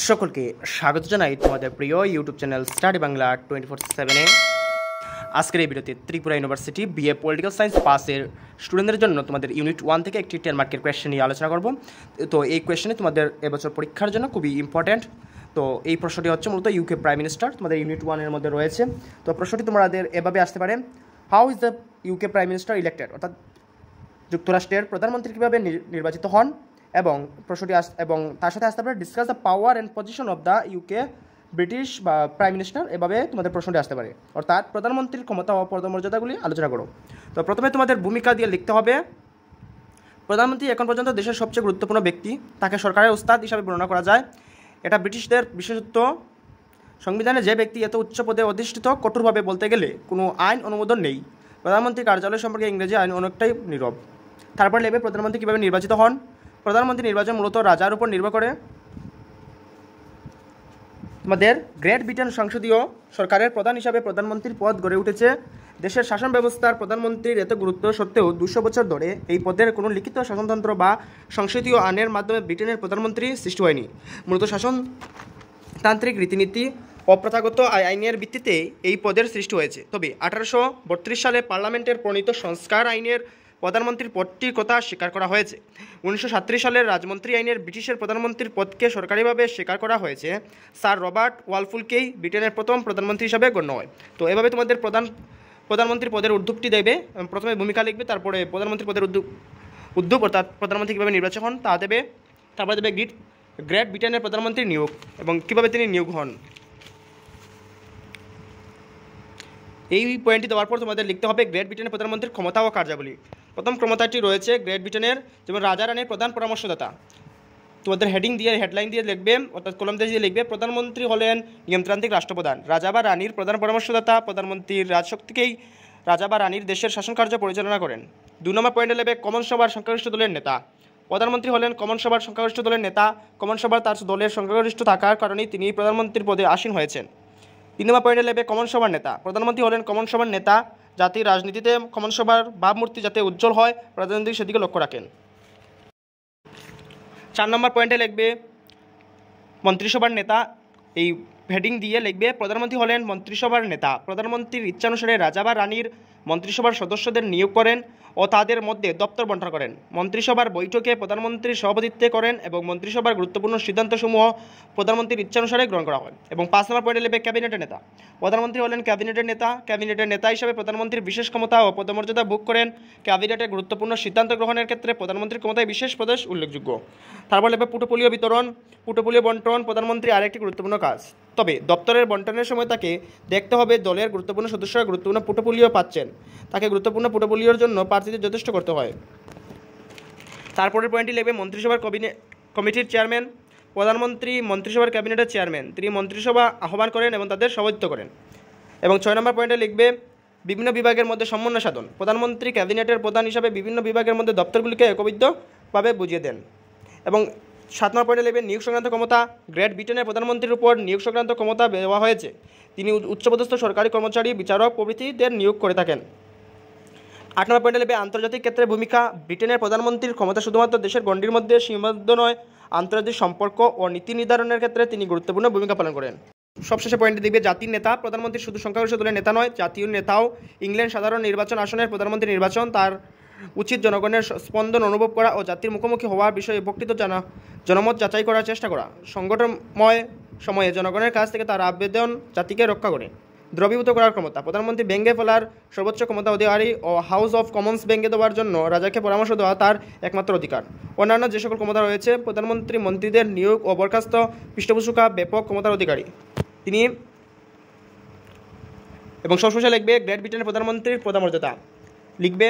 সকলকে স্বাগত জানাই তোমাদের প্রিয় ইউটিউব চ্যানেল স্টাডি বাংলা 24/7-এ। আজকের এই ভিডিওতে Tripura university BA political science পাসের স্টুডেন্টদের জন্য তোমাদের ইউনিট 1 থেকে একটি 10 মার্কের কোয়েশ্চেন নিয়ে আলোচনা করব। তো এই কোয়েশ্চেনে তোমাদের এবছর পরীক্ষার জন্য খুবই ইম্পর্ট্যান্ট। তো এই প্রশ্নটি হচ্ছে মূলত ইউকে প্রাইম মিনিস্টার, তোমাদের ইউনিট 1-এর মধ্যে রয়েছে। তো প্রশ্নটি তোমাদের এভাবে আসতে পারে, how is the UK prime minister elected, অর্থাৎ যুক্তরাষ্ট্রের প্রধানমন্ত্রী কীভাবে নির্বাচিত হন, এবং প্রশ্নটি এবং তার সাথে আসতে পারে discuss the power and position of the UK British বা প্রাইম মিনিস্টার। এভাবে তোমাদের প্রশ্নটি আসতে পারে, অর্থাৎ প্রধানমন্ত্রীর ক্ষমতা ও পদমর্যাদাগুলি আলোচনা করো। তো প্রথমে তোমাদের ভূমিকা দিয়ে লিখতে হবে, প্রধানমন্ত্রী এখন পর্যন্ত দেশের সবচেয়ে গুরুত্বপূর্ণ ব্যক্তি, তাকে সরকারের উস্তাদ হিসাবে বর্ণনা করা যায়। এটা ব্রিটিশদের বিশেষত্ব। সংবিধানে যে ব্যক্তি এত উচ্চ পদে অধিষ্ঠিত, কঠোরভাবে বলতে গেলে কোনো আইন অনুমোদন নেই। প্রধানমন্ত্রীর কার্যালয় সম্পর্কে ইংরেজি আইন অনেকটাই নীরব। তারপর লেবে প্রধানমন্ত্রী কীভাবে নির্বাচিত হন। প্রধানমন্ত্রী নির্বাচন মূলত রাজার উপর নির্ভর করে। আমাদের গ্রেট ব্রিটেন সংসদীয় সরকারের প্রধান হিসাবে প্রধানমন্ত্রীর পদ গড়ে উঠেছে। দেশের শাসন ব্যবস্থার প্রধানমন্ত্রীর এত গুরুত্ব সত্ত্বেও 200 বছর ধরে এই পদের কোনো লিখিত শাসনতন্ত্র বা সংসদীয় আইনের মাধ্যমে ব্রিটেনের প্রধানমন্ত্রী সৃষ্টি হয়নি। মূলত শাসনতান্ত্রিক রীতিনীতি ও প্রথাগত আইনের ভিত্তিতে এই পদের সৃষ্টি হয়েছে। তবে 1832 সালে পার্লামেন্টের প্রণীত সংস্কার আইনের প্রধানমন্ত্রীর পদটির কথা স্বীকার করা হয়েছে। 1937 সালের রাজমন্ত্রী আইনের ব্রিটিশের প্রধানমন্ত্রীর পদকে সরকারিভাবে স্বীকার করা হয়েছে। স্যার রবার্ট ওয়ালফুলকেই ব্রিটেনের প্রথম প্রধানমন্ত্রী হিসাবে গণ্য হয়। তো এভাবে তোমাদের প্রধানমন্ত্রী পদের উদ্যোগটি দেবে, প্রথমে ভূমিকা লিখবে, তারপরে প্রধানমন্ত্রী পদের উদ্যোগ অর্থাৎ প্রধানমন্ত্রী কীভাবে নির্বাচন হন তা দেবে, তারপরে দেবে গ্রেট ব্রিটেনের প্রধানমন্ত্রীর নিয়োগ এবং কীভাবে তিনি নিয়োগ হন। এই পয়েন্টটি দেওয়ার পর তোমাদের লিখতে হবে গ্রেট ব্রিটেনের প্রধানমন্ত্রীর ক্ষমতা ও কার্যাবলী। প্রথম ক্ষমতাটি রয়েছে গ্রেট ব্রিটেনের, যেমন রাজা রানীর প্রধান পরামর্শদাতা। তোমাদের হেডিং দিয়ে হেডলাইন দিয়ে লিখবে, অর্থাৎ কলম দিয়ে লিখবে, প্রধানমন্ত্রী হলেন নিয়মতান্ত্রিক রাষ্ট্রপ্রধান, রাজা বা রানীর প্রধান পরামর্শদাতা। প্রধানমন্ত্রীর রাজশক্তিকেই রাজা বা রানীর দেশের শাসন কার্য পরিচালনা করেন। 2 নম্বর পয়েন্টে লিখবে কমন সভার সংখ্যাগরিষ্ঠ দলের নেতা। প্রধানমন্ত্রী হলেন কমন সভার সংখ্যাগরিষ্ঠ দলের নেতা। কমন সভার তার দলের সংখ্যাগরিষ্ঠ থাকার কারণেই তিনি প্রধানমন্ত্রীর পদে আসীন হয়েছেন। 3 নম্বর পয়েন্টে লিখবে কমন সভার নেতা। প্রধানমন্ত্রী হলেন কমন সভার নেতা। জাতির রাজনীতিতে কমন সভার ভাবমূর্তি যাতে উজ্জ্বল হয়, প্রধানমন্ত্রী সেদিকে লক্ষ্য রাখেন। 4 নম্বর পয়েন্টে লিখবে মন্ত্রিসভার নেতা। এই হেডিং দিয়ে লিখবে প্রধানমন্ত্রী হলেন মন্ত্রিসভার নেতা। প্রধানমন্ত্রীর ইচ্ছানুসারে রাজা বা রানীর মন্ত্রিসভার সদস্যদের নিয়োগ করেন ও তাদের মধ্যে দপ্তর বণ্টন করেন। মন্ত্রিসভার বৈঠকে প্রধানমন্ত্রীর সভাপতিত্বে করেন এবং মন্ত্রিসভার গুরুত্বপূর্ণ সিদ্ধান্তসমূহ প্রধানমন্ত্রীর ইচ্ছানুসারে গ্রহণ করা হয়। এবং 5 নম্বর পয়েন্টে লিখবে ক্যাবিনেটের নেতা। প্রধানমন্ত্রী হলেন ক্যাবিনেটের নেতা। ক্যাবিনেটের নেতা হিসাবে প্রধানমন্ত্রীর বিশেষ ক্ষমতা ও পদমর্যাদা ভোগ করেন। ক্যাবিনেটের গুরুত্বপূর্ণ সিদ্ধান্ত গ্রহণের ক্ষেত্রে প্রধানমন্ত্রীর ক্ষমতায় বিশেষ প্রদেশ উল্লেখযোগ্য। তারপর লিখবে পোর্টফোলিও বিতরণ। পোর্টফোলিও বণ্টন প্রধানমন্ত্রী আরেকটি গুরুত্বপূর্ণ কাজ। তবে দপ্তরের বণ্টনের সময় তাকে দেখতে হবে দলের গুরুত্বপূর্ণ সদস্যরা গুরুত্বপূর্ণ পোর্টফোলিও পাচ্ছেন। তাকে গুরুত্বপূর্ণ পোর্টফোলিওর জন্য প্রার্থীদের যথেষ্ট করতে হয়। তারপরের পয়েন্টটি লিখবে মন্ত্রিসভার কমিটির চেয়ারম্যান। প্রধানমন্ত্রী মন্ত্রিসভার ক্যাবিনেটের চেয়ারম্যান। তিনি মন্ত্রিসভা আহ্বান করেন এবং তাদের সভাপতিত্ব করেন। এবং 6 নম্বর পয়েন্টে লিখবে বিভিন্ন বিভাগের মধ্যে সমন্বয় সাধন। প্রধানমন্ত্রী ক্যাবিনেটের প্রধান হিসাবে বিভিন্ন বিভাগের মধ্যে দপ্তরগুলিকে একবিদ্ধভাবে বুঝিয়ে দেন। এবং 7 নম্বর পয়েন্টে লিখবে নিয়োগ সংক্রান্ত ক্ষমতা। গ্রেট ব্রিটেনের প্রধানমন্ত্রীর উপর নিয়োগ সংক্রান্ত ক্ষমতা দেওয়া হয়েছে। তিনি উচ্চপদস্থ সরকারি কর্মচারী, বিচারক প্রভৃতিদের নিয়োগ করে থাকেন। 8 নম্বর পয়েন্টে লিখবে আন্তর্জাতিক ক্ষেত্রে ভূমিকা। ব্রিটেনের প্রধানমন্ত্রীর ক্ষমতা শুধুমাত্র দেশের গণ্ডির মধ্যে সীমাবদ্ধ নয়, আন্তর্জাতিক সম্পর্ক ও নীতি নির্ধারণের ক্ষেত্রে তিনি গুরুত্বপূর্ণ ভূমিকা পালন করেন। সবশেষে পয়েন্টে দিবে জাতির নেতা। প্রধানমন্ত্রী শুধু সংখ্যাগরিষ্ঠ দলের নেতা নয়, জাতীয় নেতাও। ইংল্যান্ড সাধারণ নির্বাচন আসনের প্রধানমন্ত্রী নির্বাচন তার উচিত জনগণের স্পন্দন অনুভব করা ও জাতির মুখোমুখি হওয়ার বিষয়ে বক্তৃতা জনমত যাচাই করার চেষ্টা করা। সংকটময় সময়ে জনগণের কাছ থেকে তার আবেদন জাতিকে রক্ষা করে দ্রবীভূত করার ক্ষমতা। প্রধানমন্ত্রী ভেঙে ফেলার সর্বোচ্চ ক্ষমতা অধিকারী ও হাউস অফ কমন্স ভেঙে দেওয়ার জন্য রাজাকে পরামর্শ দেওয়া তার একমাত্র অধিকার। অন্যান্য যে সকল ক্ষমতা রয়েছে, প্রধানমন্ত্রী মন্ত্রীদের নিয়োগ ও বরখাস্ত পৃষ্ঠপোষকা ব্যাপক ক্ষমতার অধিকারী তিনি। এবং সবশেষে লিখবে গ্রেট ব্রিটেনের প্রধানমন্ত্রীর পদমর্যাদা। লিখবে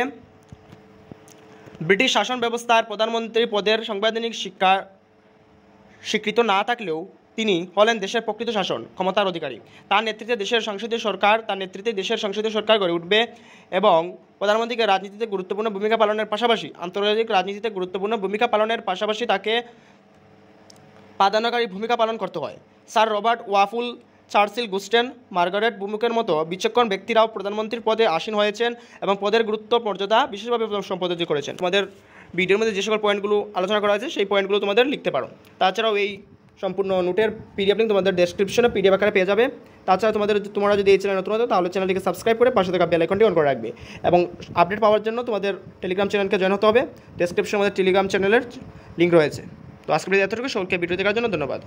ব্রিটিশ শাসন ব্যবস্থার প্রধানমন্ত্রী পদের সাংবিধানিক স্বীকৃত না থাকলেও তিনি হলেন দেশের প্রকৃত শাসন ক্ষমতার অধিকারী। তার নেতৃত্বে দেশের সংসদীয় সরকার গড়ে উঠবে এবং প্রধানমন্ত্রীকে রাজনীতিতে গুরুত্বপূর্ণ ভূমিকা পালনের পাশাপাশি আন্তর্জাতিক রাজনীতিতে গুরুত্বপূর্ণ ভূমিকা পালনের পাশাপাশি তাকে প্রাধান্যকারী ভূমিকা পালন করতে হয়। স্যার রবার্ট ওয়াফুল, চার্চিল, গুস্টেন, মার্গারেট বুমুকের মতো বিচক্ষণ ব্যক্তিরাও প্রধানমন্ত্রীর পদে আসীন হয়েছেন এবং পদের গুরুত্ব মর্যাদা বিশেষভাবে সম্পাদিত করেছেন। তোমাদের ভিডিওর মধ্যে যে সকল পয়েন্টগুলো আলোচনা করা হয়েছে সেই পয়েন্টগুলো তোমাদের লিখতে পারো। তাছাড়াও এই সম্পূর্ণ নোটের পিডিএফ লিঙ্ক তোমাদের ডেসক্রিপশনে পিডিএফ আকারে পেয়ে যাবে। তাছাড়া তোমরা যদি এই চ্যানেল নতুন হতো তাহলে চ্যানেলটিকে সাবস্ক্রাইব করে পাশে থাকা বেল আইকনটি অন করে রাখবে এবং আপডেট পাওয়ার জন্য তোমাদের টেলিগ্রাম চ্যানেলকে জয়েন হতে হবে। ডেসক্রিপশনে আমাদের টেলিগ্রাম চ্যানেলের লিঙ্ক রয়েছে। তো আজকে এতটুকু, সকলকে ভিডিও দেখার জন্য ধন্যবাদ।